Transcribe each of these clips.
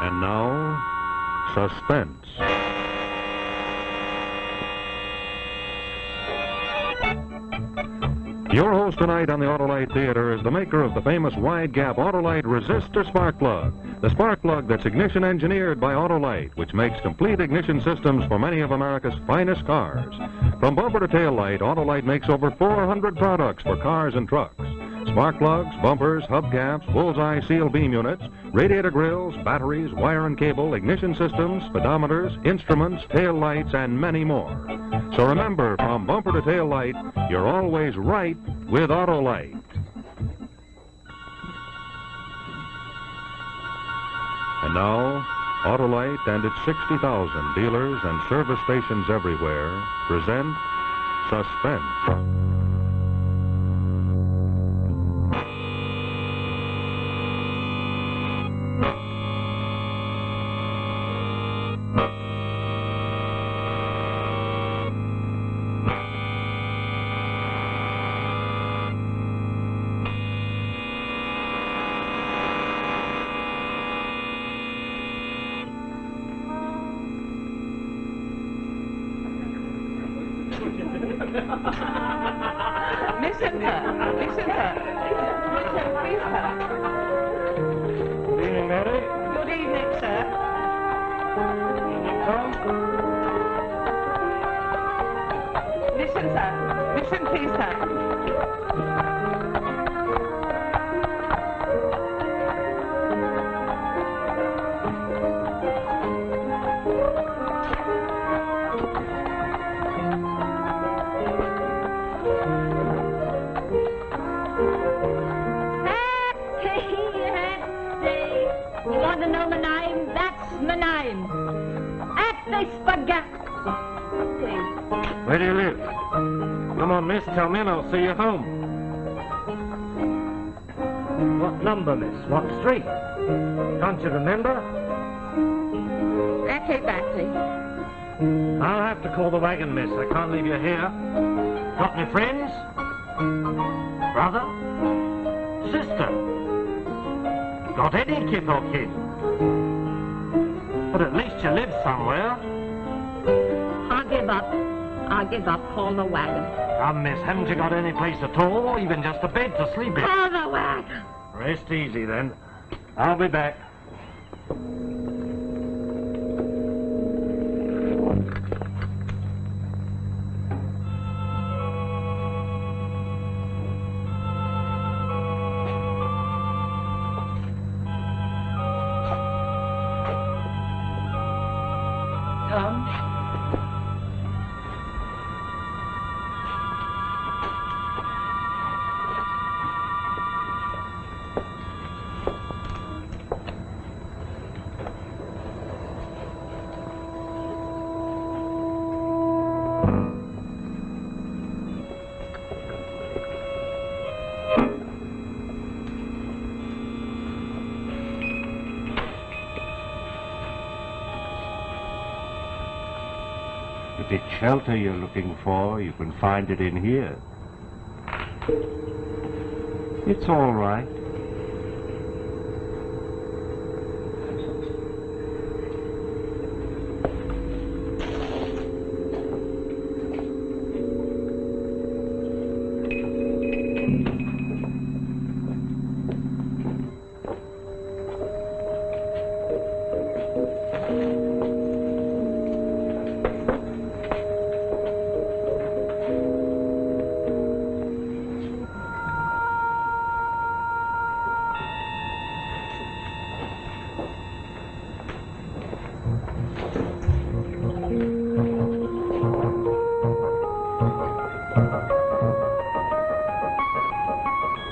And now, Suspense. Your host tonight on the Autolite Theater is the maker of the famous wide-gap Autolite resistor spark plug. The spark plug that's ignition engineered by Autolite, which makes complete ignition systems for many of America's finest cars. From bumper to tail light, Autolite makes over 400 products for cars and trucks. Spark plugs, bumpers, hubcaps, bullseye seal beam units, radiator grills, batteries, wire and cable, ignition systems, speedometers, instruments, tail lights, and many more. So remember, from bumper to tail light, you're always right with Autolite. And now, Autolite and its 60,000 dealers and service stations everywhere present Suspense. Listen, her. Listen, her. Listen, please, her. Good evening, Mary. Good evening, sir. Evening, Tom. Listen, sir. Listen, please, sir. Where do you live? Come on, miss, tell me and I'll see you home. What number, miss? What street? Can't you remember? Exactly. I'll have to call the wagon, miss. I can't leave you here. Got any friends? Brother? Sister? Got any kith or kin? But at least you live somewhere. I'll give up. Call the wagon. Come, miss, haven't you got any place at all? Even just a bed to sleep in? Call the wagon. Rest easy, then. I'll be back. Tom? If it's shelter you're looking for, you can find it in here. It's all right.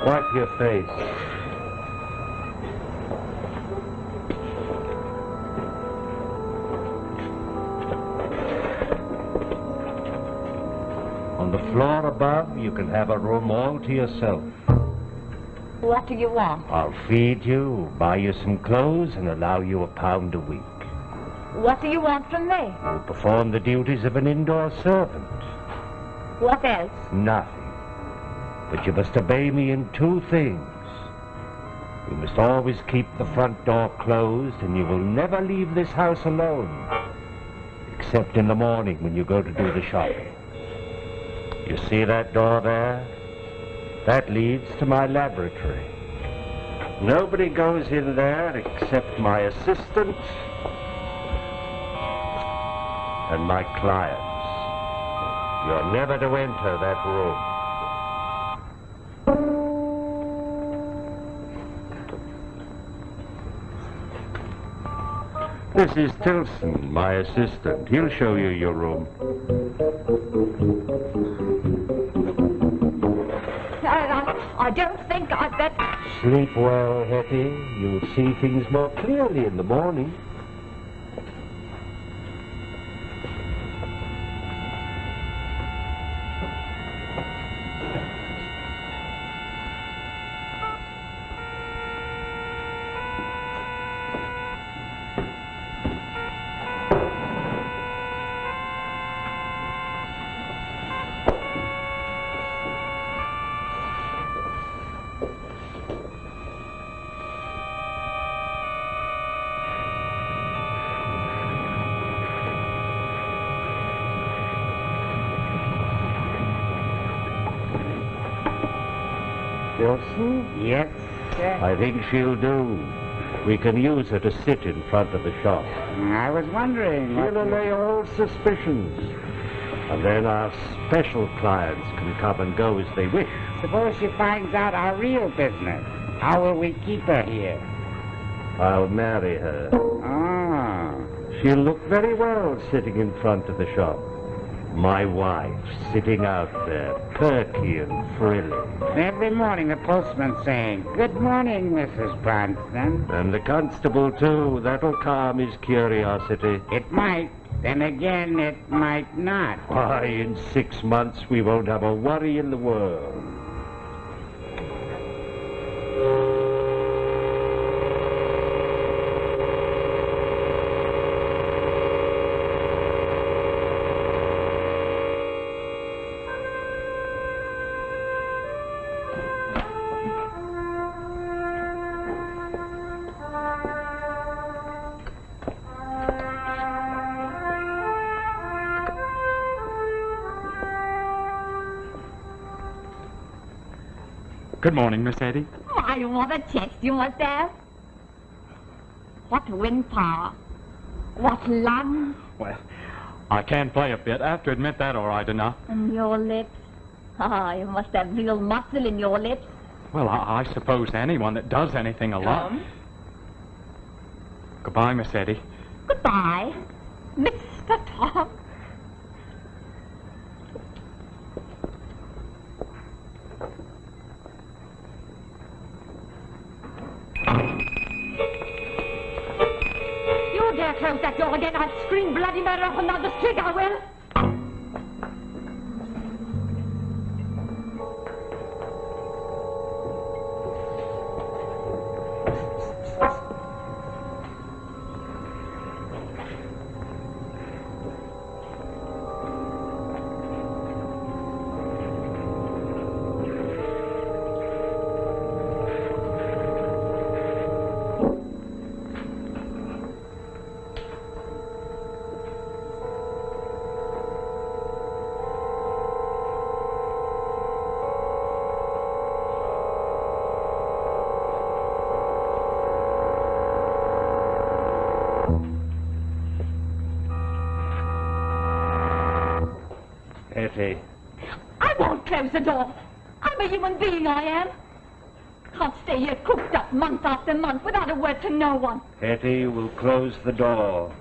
Wipe your face. On the floor above, you can have a room all to yourself. What do you want? I'll feed you, buy you some clothes, and allow you £1 a week. What do you want from me? You perform the duties of an indoor servant. What else? Nothing. But you must obey me in 2 things. You must always keep the front door closed, and you will never leave this house alone. Except in the morning when you go to do the shopping. You see that door there? That leads to my laboratory. Nobody goes in there except my assistant and my clients. You're never to enter that room. This is Tilson, my assistant. He'll show you your room. I don't think I'd better... Sleep well, Hetty. You'll see things more clearly in the morning. Wilson? Yes, sir. I think she'll do. We can use her to sit in front of the shop. I was wondering. She'll allay all suspicions. And then our special clients can come and go as they wish. Suppose she finds out our real business. How will we keep her here? I'll marry her. Oh. She'll look very well sitting in front of the shop. My wife, sitting out there, perky and frilly. Every morning the postman's saying, "Good morning, Mrs. Bronston." And the constable, too. That'll calm his curiosity. It might. Then again, it might not. Why, in 6 months, we won't have a worry in the world. Good morning, Miss Eddie. Why, what a chest you must have. What wind power. What lungs. Well, I can play a bit. I have to admit that, all right enough. And your lips. Ah, you must have real muscle in your lips. Well, I suppose anyone that does anything a lot. Tom. Goodbye, Miss Eddie. Goodbye, Mr. Tom. You dare close that door again, I'll scream bloody murder up and down the street, I will. Hetty. I won't close the door. I'm a human being, I am. Can't stay here cooped up month after month without a word to no one. Hetty will close the door.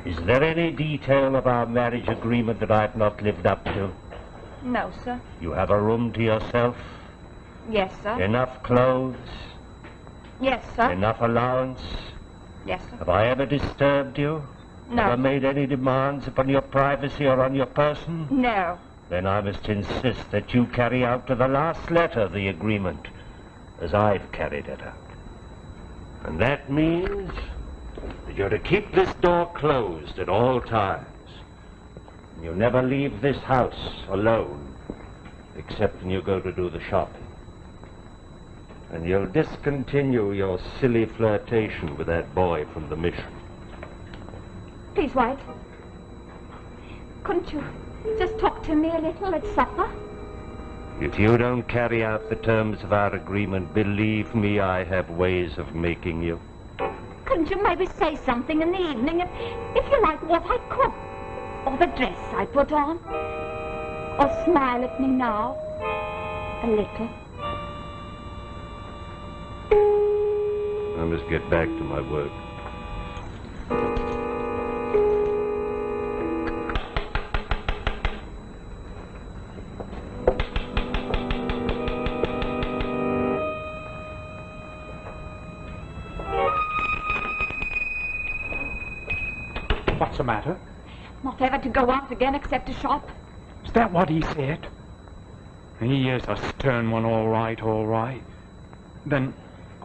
Is there any detail of our marriage agreement that I've not lived up to? No, sir. You have a room to yourself? Yes, sir. Enough clothes? Yes, sir. Enough allowance? Yes, sir. Have I ever disturbed you? No. Ever made any demands upon your privacy or on your person? No. Then I must insist that you carry out to the last letter the agreement, as I've carried it out. And that means that you're to keep this door closed at all times. And you never leave this house alone, except when you go to do the shopping. And you'll discontinue your silly flirtation with that boy from the mission. Please, White. Couldn't you just talk to me a little at supper? If you don't carry out the terms of our agreement, believe me, I have ways of making you. Couldn't you maybe say something in the evening if you like what I cook? Or the dress I put on? Or smile at me now? A little. I must get back to my work. What's the matter? Not ever to go out again except to shop. Is that what he said? He is a stern one, all right, all right. Then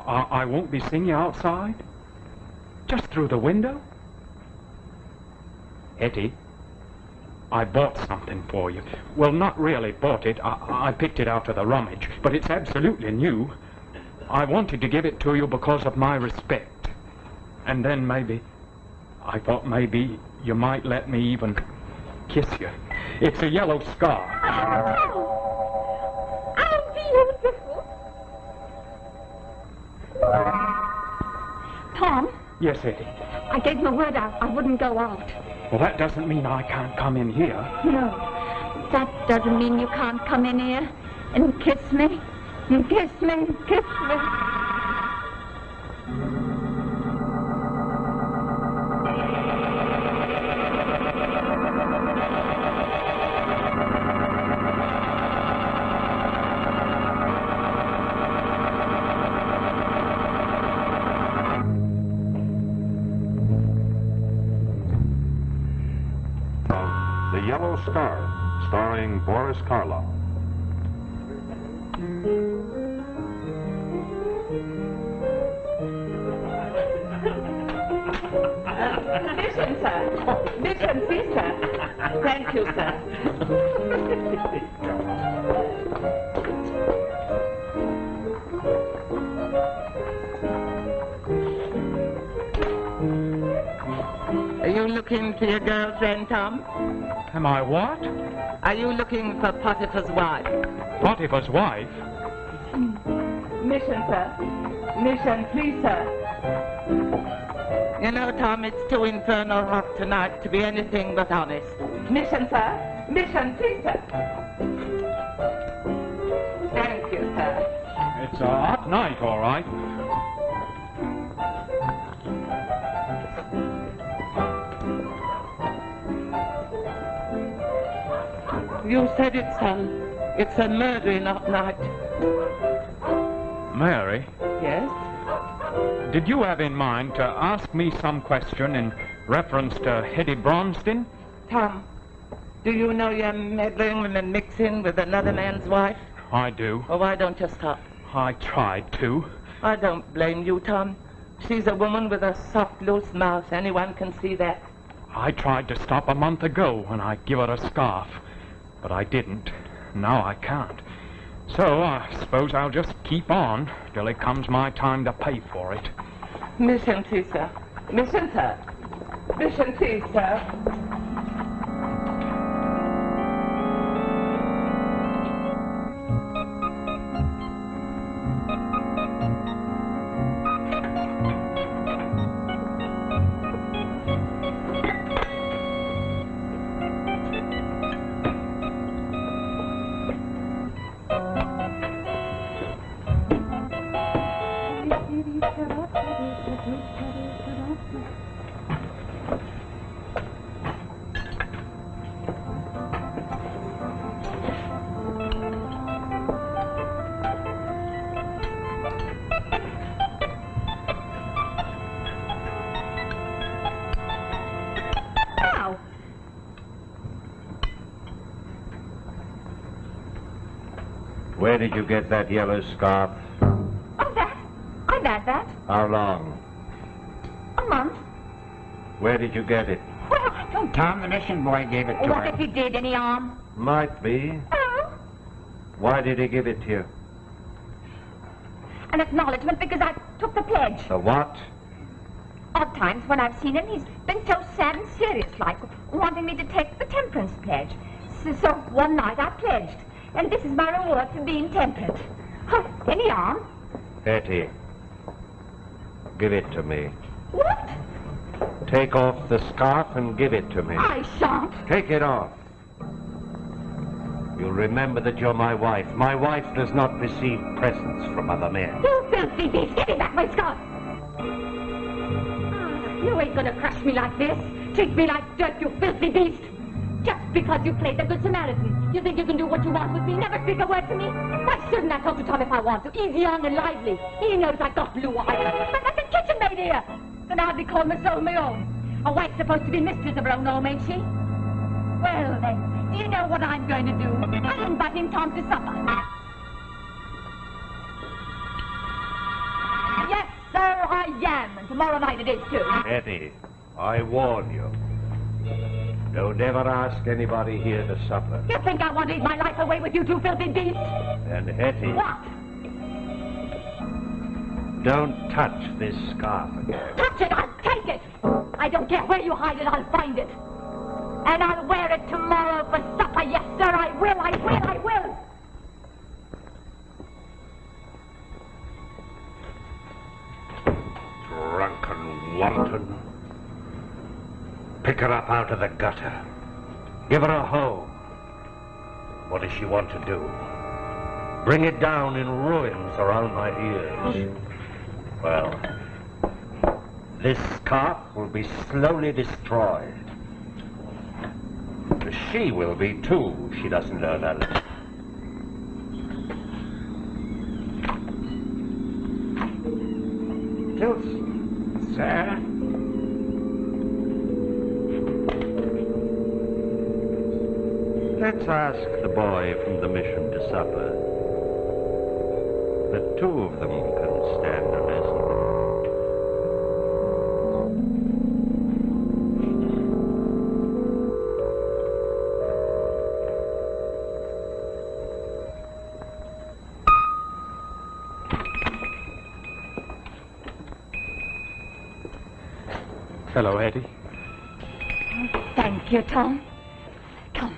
I won't be seeing you outside? Just through the window? Hetty, I bought something for you. Well, not really bought it. I picked it out of the rummage, but it's absolutely new. I wanted to give it to you because of my respect. And then maybe, I thought maybe you might let me even kiss you. It's a yellow scarf. Oh, beautiful. Tom? Yes, Hetty. I gave my word I wouldn't go out. Well, that doesn't mean I can't come in here. No, that doesn't mean you can't come in here and kiss me. And kiss me, and kiss me. The Yellow Scarf, starring Boris Karloff. Mission, sir. Mission, please, sir. Thank you, sir. Are you looking for your girlfriend, Tom? Am I what? Are you looking for Potiphar's wife? Potiphar's wife? Mission, sir. Mission, please, sir. You know, Tom, it's too infernal hot tonight to be anything but honest. Mission, sir. Mission, please, sir. Thank you, sir. It's a hot night, all right. You said it's a murdering hot night. Mary, Yes? did you have in mind to ask me some question in reference to Hetty Bronston? Tom, do you know you're meddling and mixing with another man's wife? I do. Well, why don't you stop? I tried to. I don't blame you, Tom. She's a woman with a soft, loose mouth. Anyone can see that. I tried to stop a month ago when I give her a scarf, but I didn't. Now I can't. So I suppose I'll just keep on till it comes my time to pay for it. Mission, please, sir. Mission, sir. Mission, please, sir. Where did you get that yellow scarf? Oh, that? I've had that. How long? A month. Where did you get it? Well, I don't... Tom, the mission boy, gave it to What her. if he did? Any harm? Might be. Oh, Why did he give it to you? an acknowledgement because I took the pledge. The what? Odd times when I've seen him, he's been so sad and serious like, wanting me to take the temperance pledge. So one night I pledged, and this is my reward for being temperate. Oh, any harm? Hetty, give it to me. What? Take off the scarf and give it to me. I shan't. Take it off. You'll remember that you're my wife. My wife does not receive presents from other men. You filthy beast, give me back my scarf. You ain't gonna crush me like this. Treat me like dirt, you filthy beast. Just because you played the Good Samaritan. You think you can do what you want with me, never speak a word to me? Why shouldn't I talk to Tom if I want to? Easy on and lively. He knows I got blue eyes. I'm like a kitchen maid here. Can hardly call my soul my own. A wife's supposed to be mistress of her own home, ain't she? Well then, do you know what I'm going to do? I'm inviting Tom to supper. Yes, sir, I am. And tomorrow night it is too. Hetty, I warn you. Don't ever ask anybody here to supper. You think I want to eat my life away with you two filthy beasts? And Hetty, What? don't touch this scarf again. Touch it, I'll take it. I don't care where you hide it, I'll find it. And I'll wear it tomorrow for supper. Yes, sir, I will, I will, I will. Drunken wanton. Pick her up out of the gutter. Give her a home. What does she want to do? Bring it down in ruins around my ears. Well, this scarf will be slowly destroyed. She will be too, if she doesn't learn her lesson. Tilts, sir. Let's ask the boy from the mission to supper. The two of them can stand a lesson. Hello, Eddie. Thank you, Tom. Come.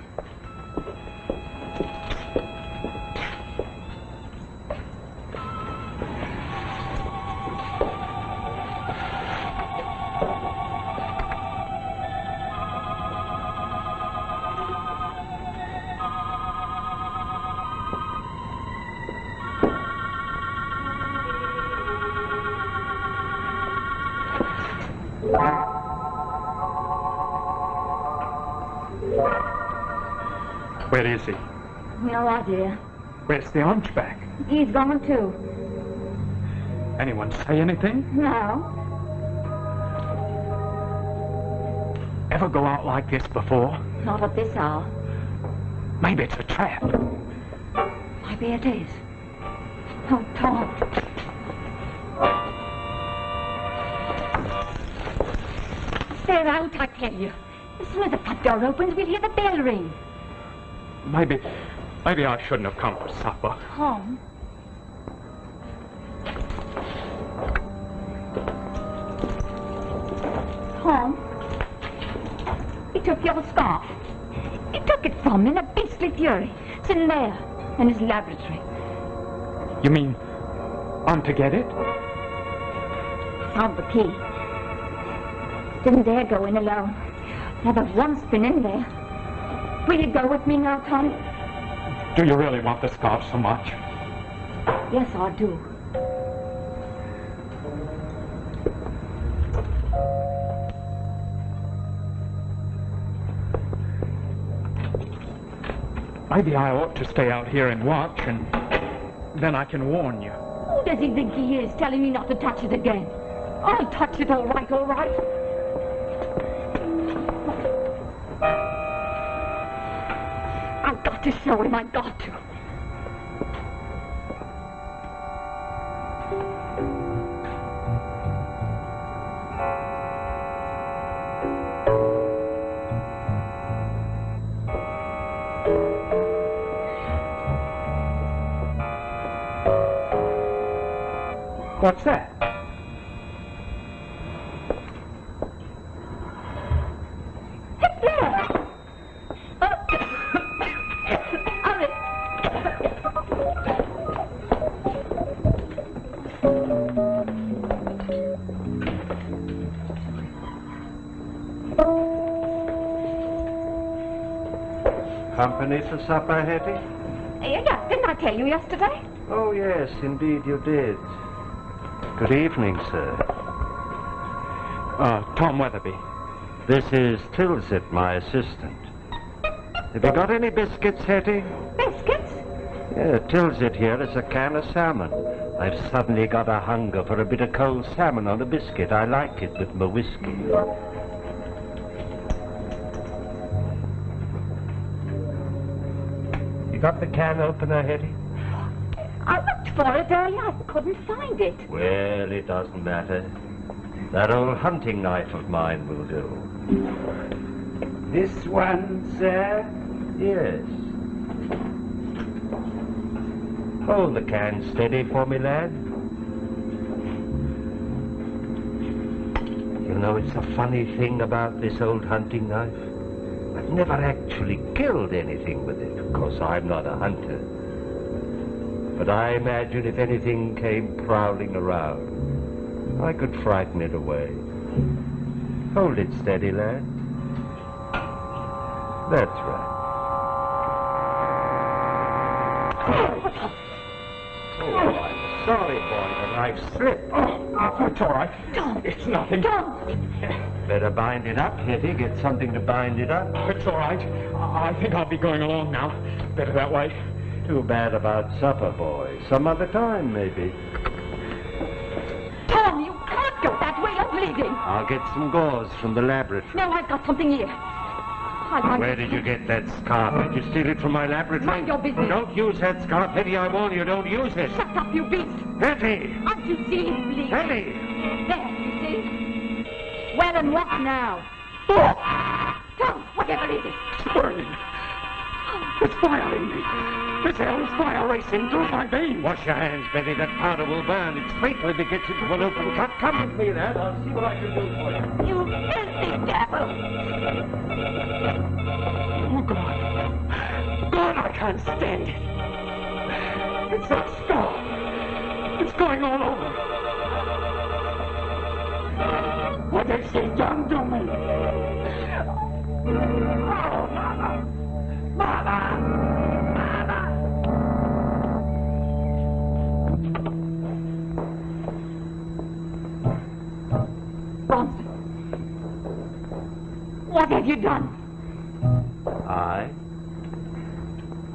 Where is he? No idea. Where's the hunchback? He's gone too. Anyone say anything? No. Ever go out like this before? Not at this hour. Maybe it's a trap. Maybe it is. Oh, Tom. They're out, I tell you. As soon as the front door opens, we'll hear the bell ring. Maybe I shouldn't have come for supper. Tom. Tom. He took your scarf. He took it from me in a beastly fury. It's in there, in his laboratory. You mean I'm to get it? Found the key. Didn't dare go in alone. Never once been in there. Will you go with me now, Tom? Do you really want the scarf so much? Yes, I do. Maybe I ought to stay out here and watch, and then I can warn you. Who does he think he is, telling me not to touch it again? I'll touch it, all right, all right. I've got to show him, I've got to. What's that? It's there. Hurry. Company for supper, Hetty? Yes, didn't I tell you yesterday? Oh, yes, indeed you did. Good evening, sir. Tom Weatherby. This is Tilsit, my assistant. Have you got any biscuits, Hetty? Biscuits? Yeah, Tilsit here is a can of salmon. I've suddenly got a hunger for a bit of cold salmon on a biscuit. I like it with my whiskey. You got the can opener, Hetty? I looked for it earlier. I couldn't find it. Well, it doesn't matter. That old hunting knife of mine will do. This one, sir? Yes. Hold the can steady for me, lad. You know, it's a funny thing about this old hunting knife. I've never actually killed anything with it. Of course, I'm not a hunter. But I imagine if anything came prowling around, I could frighten it away. Hold it steady, lad. That's right. Oh, I'm sorry, boy. The knife slipped. Oh, it's all right. Tom. It's nothing. Tom. Better bind it up, Hetty. Get something to bind it up. It's all right. I think I'll be going along now. Better that way. Too bad about supper, boy. Some other time, maybe. Tom, you can't go that way. You're bleeding. I'll get some gauze from the laboratory. No, I've got something here. Where did you get that scarf? Did you steal it from my laboratory? Mind your business. Don't use that scarf, Hetty. I warn you, don't use it. Shut up, you beast. Hetty! Can't you see him bleeding? Hetty! There, you see? Well, and what now? Tom, whatever is it? It's burning. It's fire in me. This hell is fire racing through my veins. Wash your hands, Betty. That powder will burn. It's fatal if it gets into an open cut. Come with me, lad. I'll see what I can do for you. You filthy devil! Oh, God. God, I can't stand it. It's that scar. It's going all over. What has she done to me? Oh, Mama! Mama! Bronson, what have you done?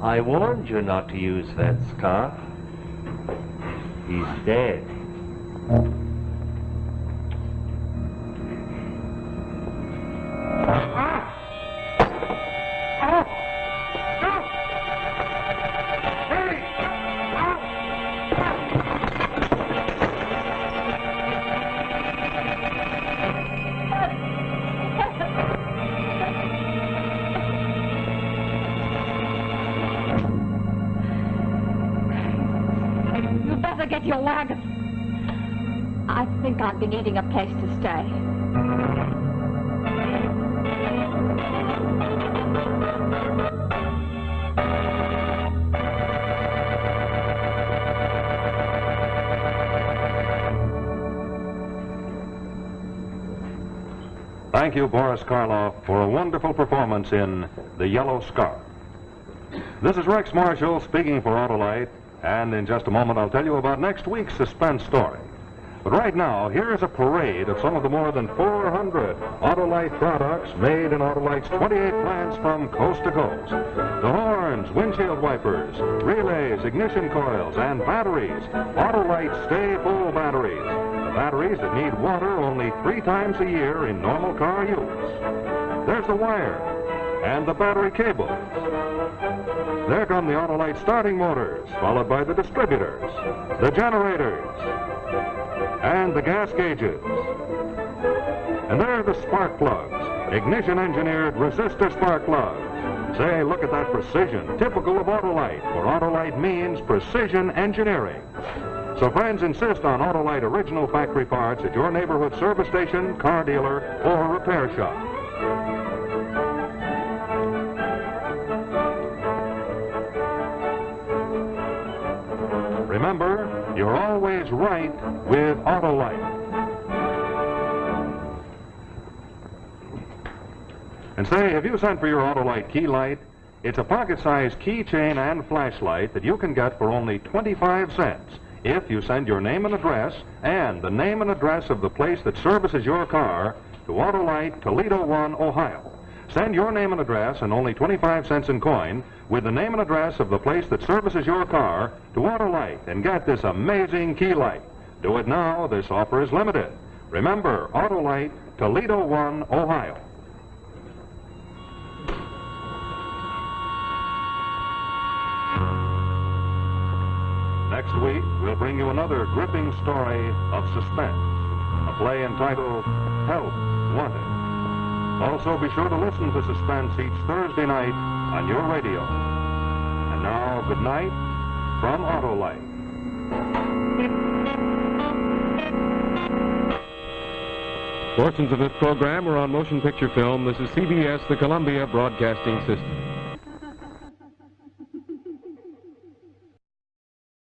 I warned you not to use that scarf. He's dead. Get your wagon. I think I've been needing a place to stay. Thank you, Boris Karloff, for a wonderful performance in The Yellow Scarf. This is Rex Marshall speaking for Autolite. And in just a moment, I'll tell you about next week's suspense story. But right now, here is a parade of some of the more than 400 Autolite products made in Autolite's 28 plants from coast to coast. The horns, windshield wipers, relays, ignition coils, and batteries. Autolite Stay Full batteries. The batteries that need water only 3 times a year in normal car use. There's the wire and the battery cables. There come the Autolite starting motors, followed by the distributors, the generators, and the gas gauges. And there are the spark plugs, ignition-engineered resistor spark plugs. Say, look at that precision, typical of Autolite, for Autolite means precision engineering. So friends, insist on Autolite original factory parts at your neighborhood service station, car dealer, or repair shop. Remember, you're always right with Autolite. And say, have you sent for your Autolite key light? It's a pocket-sized keychain and flashlight that you can get for only 25 cents if you send your name and address and the name and address of the place that services your car to Autolite, Toledo 1, Ohio. Send your name and address and only 25 cents in coin with the name and address of the place that services your car to Autolite and get this amazing key light. Do it now. This offer is limited. Remember, Autolite, Toledo 1, Ohio. Next week, we'll bring you another gripping story of suspense, a play entitled Help Wanted. Also, be sure to listen to Suspense each Thursday night on your radio. And now, good night from Autolite. Portions of this program are on motion picture film. This is CBS, the Columbia Broadcasting System.